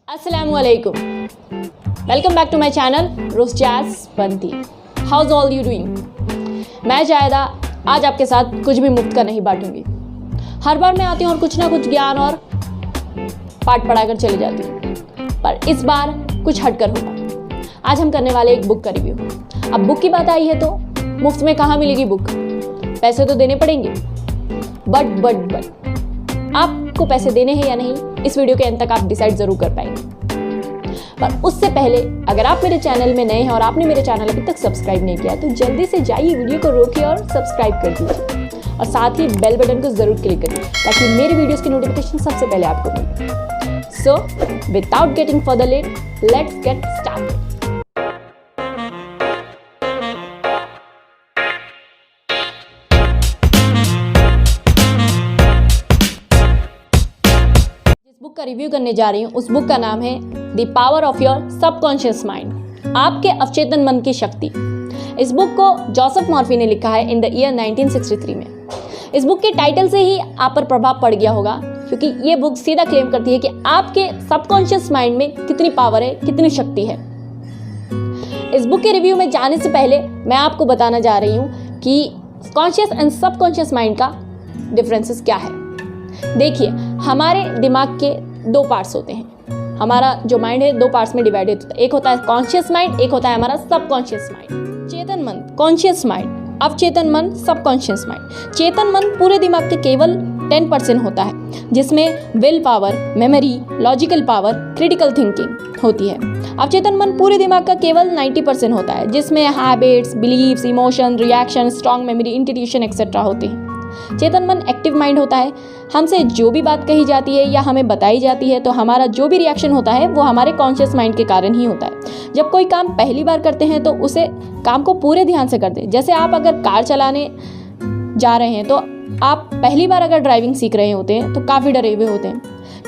Assalamualaikum. Welcome back to my channel Rusjaz Banti. How's all you doing? मैं जायदा आज आपके साथ कुछ भी मुफ्त का नहीं बांटूंगी। हर बार मैं आती हूँ और कुछ ना कुछ ज्ञान और पाठ पढ़ाकर चली जाती हूँ, पर इस बार कुछ हटकर होगा। आज हम करने वाले एक बुक का रिव्यू। अब बुक की बात आई है तो मुफ्त में कहाँ मिलेगी बुक? पैसे तो देने पड़ेंगे। बट आपको पैसे देने हैं या नहीं, इस वीडियो के अंत तक आप डिसाइड जरूर कर पाएंगे। पर उससे पहले अगर आप मेरे चैनल में नए हैं और आपने मेरे चैनल अभी तक सब्सक्राइब नहीं किया तो जल्दी से जाइए, वीडियो को रोकिए और सब्सक्राइब कर दीजिए और साथ ही बेल बटन को जरूर क्लिक करिए ताकि मेरे वीडियोस की नोटिफिकेशन सबसे पहले आपको मिले। So without getting further late, let's get started. Book का रिव्यू करने जा रही हूँ उस बुक का नाम है the power of your subconscious mind, आपके अवचेतन मन की शक्ति। इस बुक को जोसेफ मॉर्फी ने लिखा है इन द ईयर 1963 में। इस बुक के टाइटल से ही आप पर प्रभाव पड़ गया होगा, क्योंकि ये बुक सीधा क्लेम करती है कि आपके सबकॉन्शियस माइंड में कितनी पावर है, कितनी शक्ति है। इस बुक के रिव्यू में जाने से पहले मैं आपको बताना जा रही हूँ कि कॉन्शियस एंड सबकॉन्शियस माइंड का डिफरेंसेस क्या है। देखिए, हमारे दिमाग के दो पार्ट्स होते हैं। हमारा जो माइंड है दो पार्ट्स में डिवाइडेड होता है। एक होता है कॉन्शियस माइंड, एक होता है हमारा सबकॉन्शियस माइंड। चेतन मन, कॉन्शियस माइंड, अवचेतन मन, सबकॉन्शियस माइंड। चेतन मन पूरे दिमाग के केवल 10% होता है, जिसमें will power, memory, logical power, critical thinking होती है। अवचेतन मन पूरे दिमाग का केवल 90% होता है, जिसमें habits, beliefs, emotion, reaction, strong memory, intuition etcetera होते हैं। चेतन मन एक्टिव माइंड होता है। हमसे जो भी बात कही जाती है या हमें बताई जाती है तो हमारा जो भी रिएक्शन होता है वो हमारे कॉन्शियस माइंड के कारण ही होता है। जब कोई काम पहली बार करते हैं तो उसे काम को पूरे ध्यान से करते हैं। जैसे आप अगर कार चलाने जा रहे हैं तो आप पहली बार अगर ड्राइविंग सीख रहे होते हैं तो काफ़ी डरे हुए होते हैं।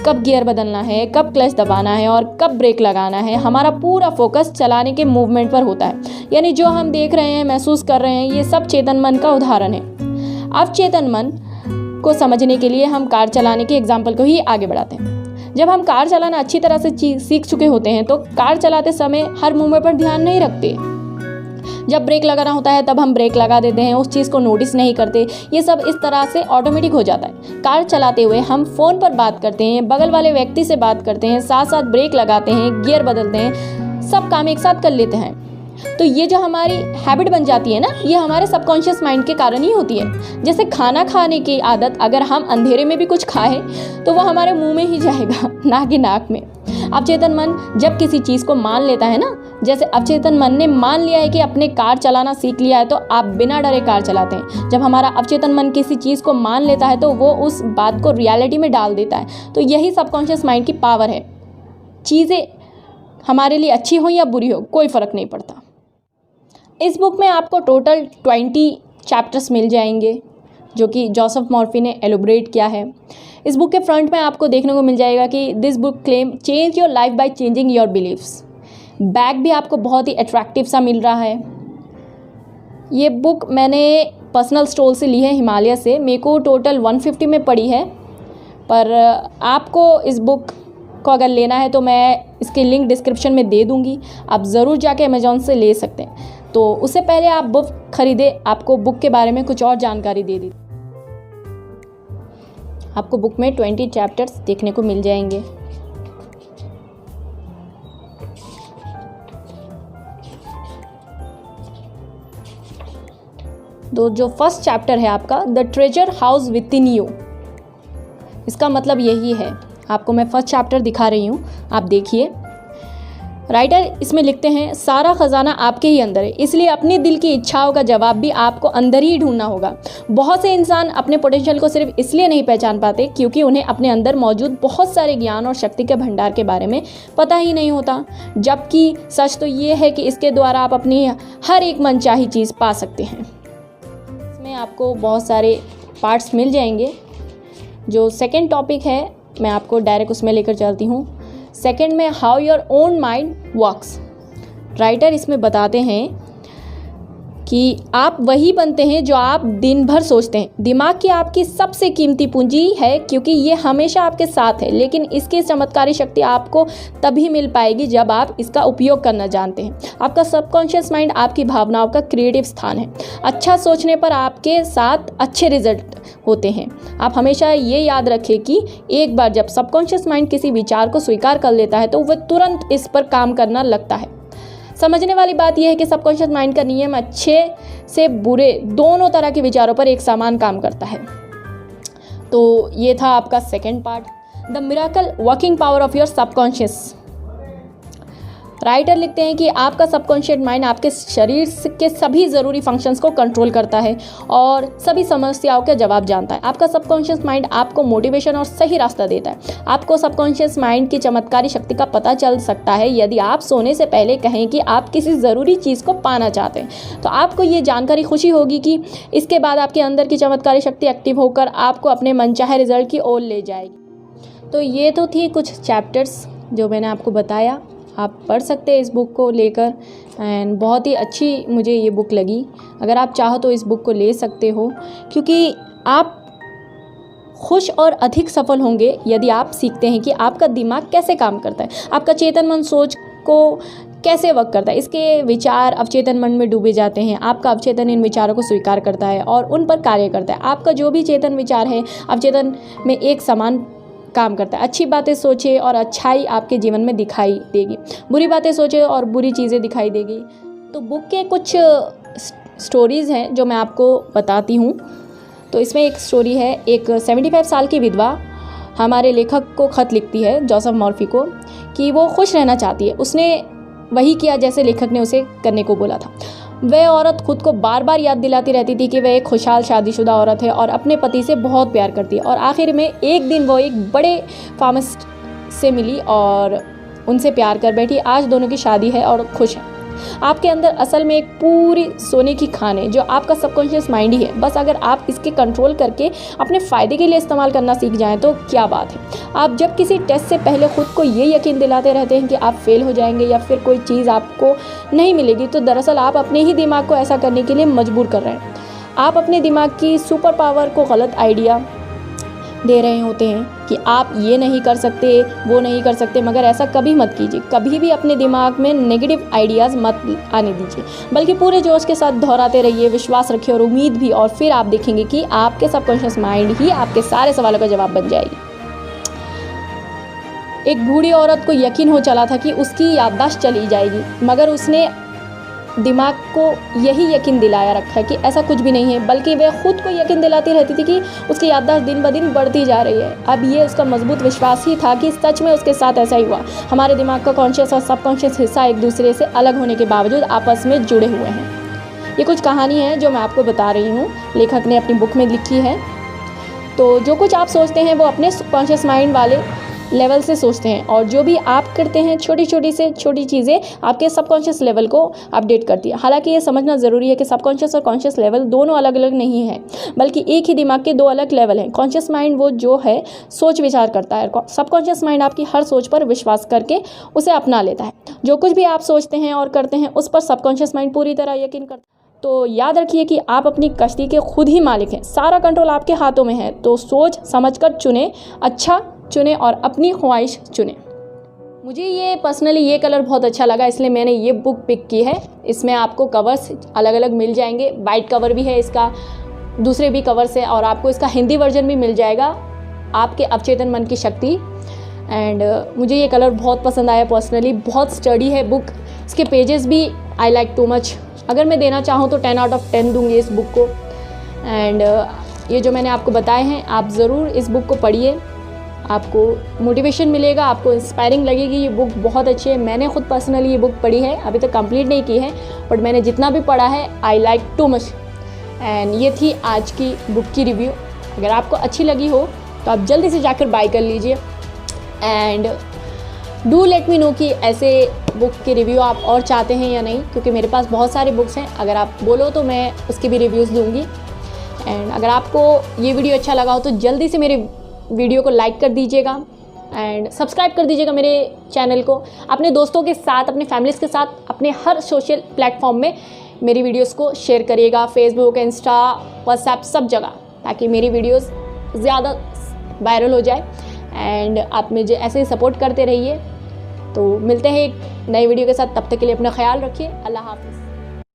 कब गियर बदलना है, कब क्लच दबाना है और कब ब्रेक लगाना है, हमारा पूरा फोकस चलाने के मूवमेंट पर होता है। यानी जो हम देख रहे हैं, महसूस कर रहे हैं, ये सब चेतन मन का उदाहरण है। अवचेतन मन को समझने के लिए हम कार चलाने के एग्जाम्पल को ही आगे बढ़ाते हैं। जब हम कार चलाना अच्छी तरह से सीख चुके होते हैं तो कार चलाते समय हर मूवमेंट पर ध्यान नहीं रखते। जब ब्रेक लगाना होता है तब हम ब्रेक लगा देते हैं, उस चीज़ को नोटिस नहीं करते। ये सब इस तरह से ऑटोमेटिक हो जाता है। कार चलाते हुए हम फ़ोन पर बात करते हैं, बगल वाले व्यक्ति से बात करते हैं, साथ साथ ब्रेक लगाते हैं, गियर बदलते हैं, सब काम एक साथ कर लेते हैं। तो ये जो हमारी हैबिट बन जाती है ना, ये हमारे सबकॉन्शियस माइंड के कारण ही होती है। जैसे खाना खाने की आदत, अगर हम अंधेरे में भी कुछ खाएं तो वो हमारे मुंह में ही जाएगा, ना कि नाक में। अवचेतन मन जब किसी चीज़ को मान लेता है ना, जैसे अवचेतन मन ने मान लिया है कि अपने कार चलाना सीख लिया है तो आप बिना डरे कार चलाते हैं। जब हमारा अवचेतन मन किसी चीज़ को मान लेता है तो वो उस बात को रियलिटी में डाल देता है। तो यही सबकॉन्शियस माइंड की पावर है। चीज़ें हमारे लिए अच्छी हो या बुरी हो, कोई फ़र्क नहीं पड़ता। इस बुक में आपको टोटल 20 चैप्टर्स मिल जाएंगे, जो कि जोसेफ मॉर्फी ने एलोबरेट किया है। इस बुक के फ्रंट में आपको देखने को मिल जाएगा कि this book claim change your life by changing your beliefs. बैग भी आपको बहुत ही अट्रैक्टिव सा मिल रहा है। ये बुक मैंने पर्सनल स्टोर से ली है, हिमालय से। मेरे को टोटल 150 में पड़ी है, पर आपको इस बुक को अगर लेना है तो मैं इसकी लिंक डिस्क्रिप्शन में दे दूँगी। आप ज़रूर जाके अमेज़ॉन से ले सकते हैं। तो उससे पहले आप बुक खरीदें, आपको बुक के बारे में कुछ और जानकारी दे दी। आपको बुक में 20 चैप्टर्स देखने को मिल जाएंगे। तो जो फर्स्ट चैप्टर है आपका, the treasure house with in you, इसका मतलब यही है। आपको मैं फर्स्ट चैप्टर दिखा रही हूँ, आप देखिए। राइटर इसमें लिखते हैं, सारा खजाना आपके ही अंदर है, इसलिए अपने दिल की इच्छाओं का जवाब भी आपको अंदर ही ढूंढना होगा। बहुत से इंसान अपने पोटेंशियल को सिर्फ इसलिए नहीं पहचान पाते क्योंकि उन्हें अपने अंदर मौजूद बहुत सारे ज्ञान और शक्ति के भंडार के बारे में पता ही नहीं होता। जबकि सच तो ये है कि इसके द्वारा आप अपनी हर एक मनचाही चीज़ पा सकते हैं। इसमें आपको बहुत सारे पार्ट्स मिल जाएंगे। जो सेकेंड टॉपिक है मैं आपको डायरेक्ट उसमें लेकर चलती हूँ। सेकंड में how your own mind works. Writer इसमें बताते हैं कि आप वही बनते हैं जो आप दिन भर सोचते हैं। दिमाग की आपकी सबसे कीमती पूंजी है, क्योंकि ये हमेशा आपके साथ है, लेकिन इसकी चमत्कारी शक्ति आपको तभी मिल पाएगी जब आप इसका उपयोग करना जानते हैं। आपका सबकॉन्शियस माइंड आपकी भावनाओं का क्रिएटिव स्थान है। अच्छा सोचने पर आपके साथ अच्छे रिजल्ट होते हैं। आप हमेशा ये याद रखें कि एक बार जब सबकॉन्शियस माइंड किसी विचार को स्वीकार कर लेता है तो वह तुरंत इस पर काम करना लगता है। समझने वाली बात यह है कि सबकॉन्शियस माइंड का नियम अच्छे से बुरे दोनों तरह के विचारों पर एक समान काम करता है। तो ये था आपका second part, the miracle working power of your subconscious. Writer लिखते हैं कि आपका सबकॉन्शियस माइंड आपके शरीर के सभी ज़रूरी फंक्शंस को कंट्रोल करता है और सभी समस्याओं का जवाब जानता है। आपका सबकॉन्शियस माइंड आपको मोटिवेशन और सही रास्ता देता है। आपको सबकॉन्शियस माइंड की चमत्कारी शक्ति का पता चल सकता है यदि आप सोने से पहले कहें कि आप किसी ज़रूरी चीज़ को पाना चाहते हैं। तो आपको ये जानकारी खुशी होगी कि इसके बाद आपके अंदर की चमत्कारी शक्ति एक्टिव होकर आपको अपने मनचाहे रिजल्ट की ओर ले जाएगी। तो ये तो थी कुछ चैप्टर्स जो मैंने आपको बताया। आप पढ़ सकते हैं इस बुक को लेकर, एंड बहुत ही अच्छी मुझे ये बुक लगी। अगर आप चाहो तो इस बुक को ले सकते हो, क्योंकि आप खुश और अधिक सफल होंगे यदि आप सीखते हैं कि आपका दिमाग कैसे काम करता है, आपका चेतन मन सोच को कैसे वर्क करता है। इसके विचार अवचेतन मन में डूबे जाते हैं। आपका अवचेतन इन विचारों को स्वीकार करता है और उन पर कार्य करता है। आपका जो भी चेतन विचार है अवचेतन में एक समान काम करता है। अच्छी बातें सोचे और अच्छाई आपके जीवन में दिखाई देगी, बुरी बातें सोचे और बुरी चीज़ें दिखाई देगी। तो बुक के कुछ स्टोरीज़ हैं जो मैं आपको बताती हूँ। तो इसमें एक स्टोरी है, एक 75 साल की विधवा हमारे लेखक को ख़त लिखती है, जोसेफ मॉर्फी को, कि वो खुश रहना चाहती है। उसने वही किया जैसे लेखक ने उसे करने को बोला था। वह औरत खुद को बार बार याद दिलाती रहती थी कि वह एक खुशहाल शादीशुदा औरत है और अपने पति से बहुत प्यार करती है। और आखिर में एक दिन वो एक बड़े फार्मासिस्ट से मिली और उनसे प्यार कर बैठी। आज दोनों की शादी है और खुश है। आपके अंदर असल में एक पूरी सोने की खान है जो आपका सबकॉन्शियस माइंड ही है। बस अगर आप इसके कंट्रोल करके अपने फ़ायदे के लिए इस्तेमाल करना सीख जाएं तो क्या बात है। आप जब किसी टेस्ट से पहले खुद को ये यकीन दिलाते रहते हैं कि आप फेल हो जाएंगे या फिर कोई चीज़ आपको नहीं मिलेगी, तो दरअसल आप अपने ही दिमाग को ऐसा करने के लिए मजबूर कर रहे हैं। आप अपने दिमाग की सुपर पावर को गलत आइडिया दे रहे होते हैं कि आप ये नहीं कर सकते, वो नहीं कर सकते। मगर ऐसा कभी मत कीजिए। कभी भी अपने दिमाग में नेगेटिव आइडियाज़ मत आने दीजिए, बल्कि पूरे जोश के साथ दोहराते रहिए, विश्वास रखिए और उम्मीद भी। और फिर आप देखेंगे कि आपके सबकॉन्शियस माइंड ही आपके सारे सवालों का जवाब बन जाएगी। एक बूढ़ी औरत को यकीन हो चला था कि उसकी याददाश्त चली जाएगी, मगर उसने दिमाग को यही यकीन दिलाया रखा है कि ऐसा कुछ भी नहीं है, बल्कि वह खुद को यकीन दिलाती रहती थी कि उसकी याददाश्त दिन ब दिन बढ़ती जा रही है। अब ये उसका मजबूत विश्वास ही था कि सच में उसके साथ ऐसा ही हुआ। हमारे दिमाग का कॉन्शियस और सबकॉन्शियस हिस्सा एक दूसरे से अलग होने के बावजूद आपस में जुड़े हुए हैं। ये कुछ कहानी है जो मैं आपको बता रही हूँ, लेखक ने अपनी बुक में लिखी है। तो जो कुछ आप सोचते हैं वो अपने सबकॉन्शियस माइंड वाले लेवल से सोचते हैं, और जो भी आप करते हैं छोटी छोटी से छोटी चीज़ें आपके सबकॉन्शियस लेवल को अपडेट करती है। हालांकि ये समझना ज़रूरी है कि सबकॉन्शियस और कॉन्शियस लेवल दोनों अलग अलग नहीं है, बल्कि एक ही दिमाग के दो अलग लेवल हैं। कॉन्शियस माइंड वो जो है सोच विचार करता है, सबकॉन्शियस माइंड आपकी हर सोच पर विश्वास करके उसे अपना लेता है। जो कुछ भी आप सोचते हैं और करते हैं उस पर सबकॉन्शियस माइंड पूरी तरह यकीन करता है। तो याद रखिए कि आप अपनी कश्ती के खुद ही मालिक हैं, सारा कंट्रोल आपके हाथों में है। तो सोच समझकर चुने, अच्छा चुने और अपनी ख्वाहिश चुने। मुझे ये पर्सनली ये कलर बहुत अच्छा लगा, इसलिए मैंने ये बुक पिक की है। इसमें आपको कवर्स अलग अलग मिल जाएंगे, वाइट कवर भी है इसका, दूसरे भी कवर्स है, और आपको इसका हिंदी वर्जन भी मिल जाएगा, आपके अवचेतन मन की शक्ति। एंड मुझे ये कलर बहुत पसंद आया पर्सनली। बहुत स्टडी है बुक, इसके पेजेस भी आई लाइक टू मच। अगर मैं देना चाहूँ तो 10 आउट ऑफ 10 दूँगी इस बुक को। एंड ये जो मैंने आपको बताए हैं आप ज़रूर इस बुक को पढ़िए, आपको मोटिवेशन मिलेगा, आपको इंस्पायरिंग लगेगी। ये बुक बहुत अच्छी है। मैंने खुद पर्सनली ये बुक पढ़ी है, अभी तक कंप्लीट नहीं की है, बट मैंने जितना भी पढ़ा है I like too much. And ये थी आज की बुक की रिव्यू। अगर आपको अच्छी लगी हो तो आप जल्दी से जाकर बाय कर लीजिए। And do let me know कि ऐसे बुक के रिव्यू आप और चाहते हैं या नहीं, क्योंकि मेरे पास बहुत सारे बुक्स हैं। अगर आप बोलो तो मैं उसके भी रिव्यूज़ दूँगी। एंड अगर आपको ये वीडियो अच्छा लगा हो तो जल्दी से मेरे वीडियो को लाइक कर दीजिएगा एंड सब्सक्राइब कर दीजिएगा मेरे चैनल को। अपने दोस्तों के साथ, अपने फैमिलीज़ के साथ, अपने हर सोशल प्लेटफॉर्म में मेरी वीडियोस को शेयर करिएगा, फेसबुक, इंस्टा, व्हाट्सएप, सब जगह, ताकि मेरी वीडियोस ज़्यादा वायरल हो जाए। एंड आप मुझे ऐसे ही सपोर्ट करते रहिए। तो मिलते हैं एक नई वीडियो के साथ, तब तक के लिए अपना ख्याल रखिए। अल्लाह हाफिज़।